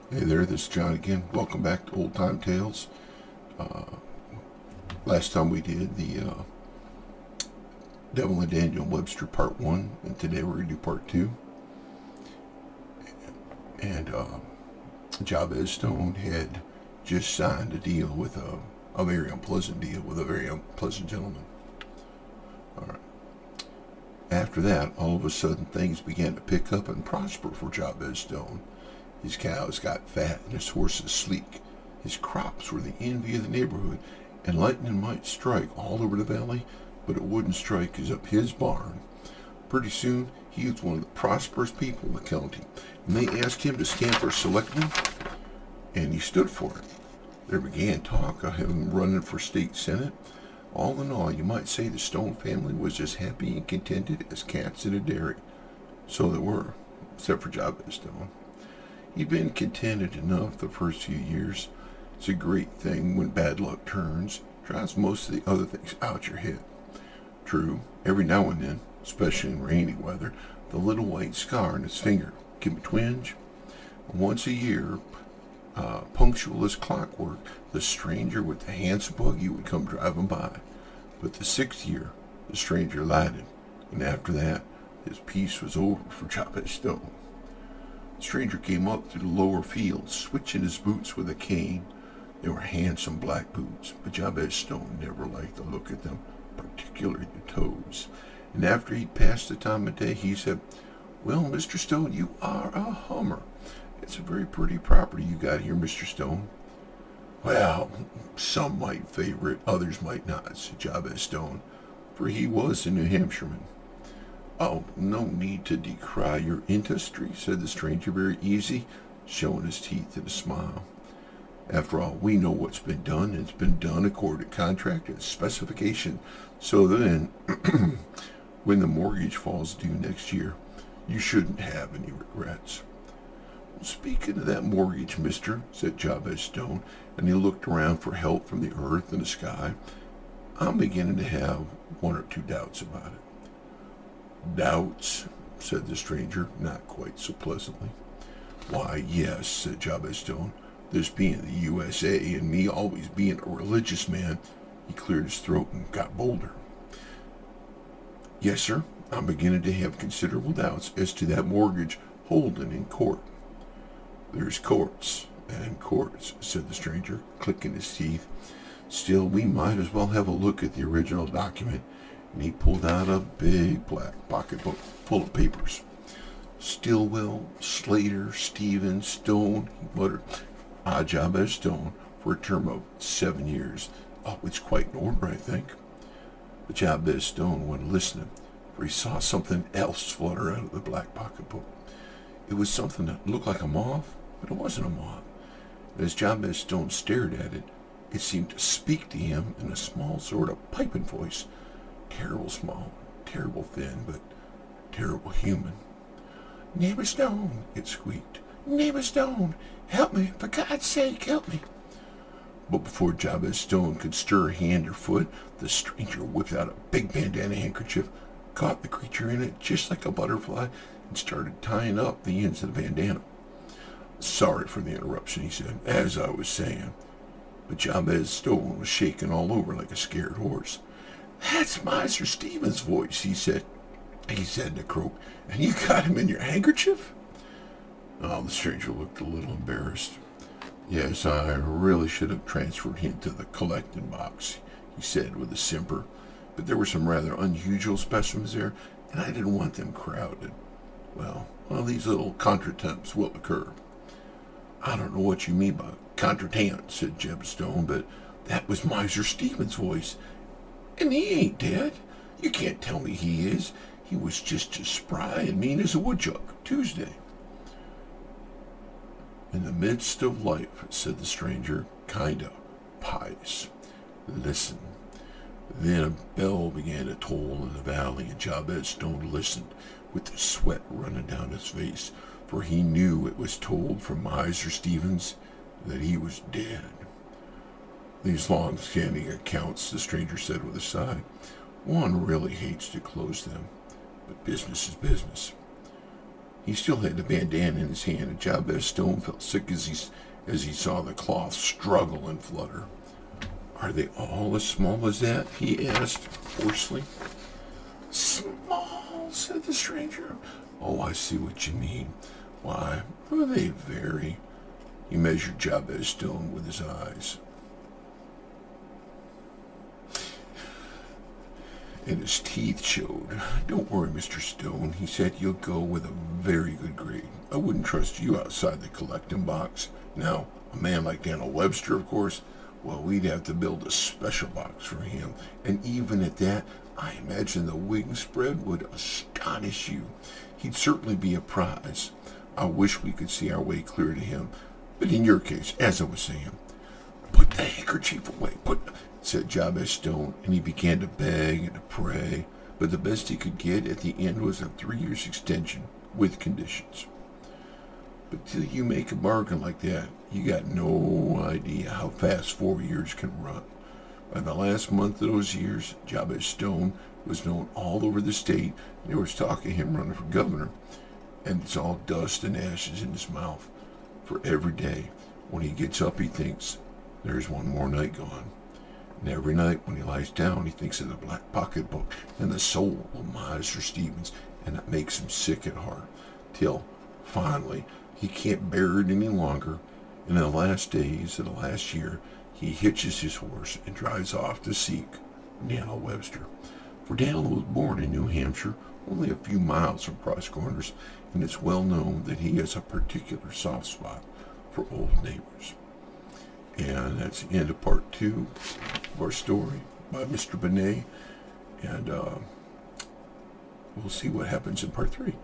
Hey there, this is John again. Welcome back to Old Time Tales. Uh, Last time we did the Devil and Daniel Webster Part 1, and today we're going to do Part 2. And Jabez Stone had just signed a deal with a very unpleasant deal with a very unpleasant gentleman. Alright. After that, all of a sudden things began to pick up and prosper for Jabez Stone. His cows got fat and his horses sleek. His crops were the envy of the neighborhood, and lightning might strike all over the valley, but it wouldn't strike up his barn. Pretty soon, he was one of the prosperous people in the county, and they asked him to stand for selectman, and he stood for it. There began talk of him running for state senate. All in all, you might say the Stone family was as happy and contented as cats in a dairy. So they were, except for Jabez Stone. He'd been contented enough the first few years. It's a great thing when bad luck turns, drives most of the other things out your head. True, every now and then, especially in rainy weather, the little white scar on his finger can be twinge. Once a year, punctual as clockwork, the stranger with the handsome buggy would come driving by. But the 6th year, the stranger lighted, and after that, his peace was over for Jabez Stone. The stranger came up through the lower fields, switching his boots with a cane. They were handsome black boots, but Jabez Stone never liked the look of them, particularly the toes. And after he'd passed the time of day, he said, "Well, Mr. Stone, you are a hummer. It's a very pretty property you got here, Mr. Stone." "Well, some might favor it, others might not," said Jabez Stone, for he was a New Hampshireman. "Oh, no need to decry your industry," said the stranger, very easy, showing his teeth in a smile. "After all, we know what's been done, and it's been done according to contract and specification. So then, when the mortgage falls due next year, you shouldn't have any regrets." "Speaking of that mortgage, mister," said Jabez Stone, and he looked around for help from the earth and the sky, "I'm beginning to have one or two doubts about it." "Doubts?" said the stranger, not quite so pleasantly. "Why, yes," said Jabez Stone. "This being the USA, and me always being a religious man," he cleared his throat and got bolder. "Yes, sir, I'm beginning to have considerable doubts as to that mortgage holding in court." "There's courts and courts," said the stranger, clicking his teeth. "Still, we might as well have a look at the original document." And he pulled out a big black pocketbook full of papers. "Stillwell, Slater, Stevens, Stone," he muttered. "Jabez Stone, for a term of 7 years. Oh, it's quite in order, I think." But Jabez Stone wasn't listening, for he saw something else flutter out of the black pocketbook. It was something that looked like a moth, but it wasn't a moth. And as Jabez Stone stared at it, it seemed to speak to him in a small sort of piping voice. Terrible small, terrible thin, but terrible human. "Neighbor Stone," it squeaked. "Neighbor Stone, help me, for God's sake, help me." But before Jabez Stone could stir hand or foot, the stranger whipped out a big bandana handkerchief, caught the creature in it just like a butterfly, and started tying up the ends of the bandana. "Sorry for the interruption," he said, "as I was saying." But Jabez Stone was shaking all over like a scared horse. "That's Miser Stephen's voice," he said in a croak. "And you got him in your handkerchief?" Oh, the stranger looked a little embarrassed. "Yes, I really should have transferred him to the collecting box," he said with a simper. "But there were some rather unusual specimens there, and I didn't want them crowded. Well, these little contretemps will occur." "I don't know what you mean by contretemps," said Jeb Stone, "but that was Miser Stephen's voice. And he ain't dead. You can't tell me he is. He was just as spry and mean as a woodchuck Tuesday." "In the midst of life," said the stranger, kinda pious. "Listen." Then a bell began to toll in the valley, and Jabez Stone listened, with the sweat running down his face, for he knew it was told from Miser Stevens that he was dead. "These long-standing accounts," the stranger said with a sigh, "one really hates to close them, but business is business." He still had the bandana in his hand, and Jabez Stone felt sick as he saw the cloth struggle and flutter. "Are they all as small as that?" he asked hoarsely. "Small," said the stranger. "Oh, I see what you mean. Why, they vary." He measured Jabez Stone with his eyes, and his teeth showed. "Don't worry, Mr. Stone," he said. "You'll go with a very good grade. I wouldn't trust you outside the collecting box. Now, a man like Daniel Webster, of course, well, we'd have to build a special box for him. And even at that, I imagine the wing spread would astonish you. He'd certainly be a prize. I wish we could see our way clear to him. But in your case, as I was saying, put the handkerchief away, said Jabez Stone, and he began to beg and to pray, but the best he could get at the end was a 3-year extension with conditions. But till you make a bargain like that, you got no idea how fast 4 years can run. By the last month of those years, Jabez Stone was known all over the state, and there was talk of him running for governor, and it's all dust and ashes in his mouth. For every day, when he gets up, he thinks, there's one more night gone. And every night when he lies down, he thinks of the black pocketbook and the soul of Miser Stevens, and it makes him sick at heart, till, finally, he can't bear it any longer, and in the last days of the last year, he hitches his horse and drives off to seek Daniel Webster. For Daniel was born in New Hampshire, only a few miles from Cross Corners, and it's well known that he has a particular soft spot for old neighbors. And that's the end of part 2 of our story by Mr. Benét, and we'll see what happens in part 3.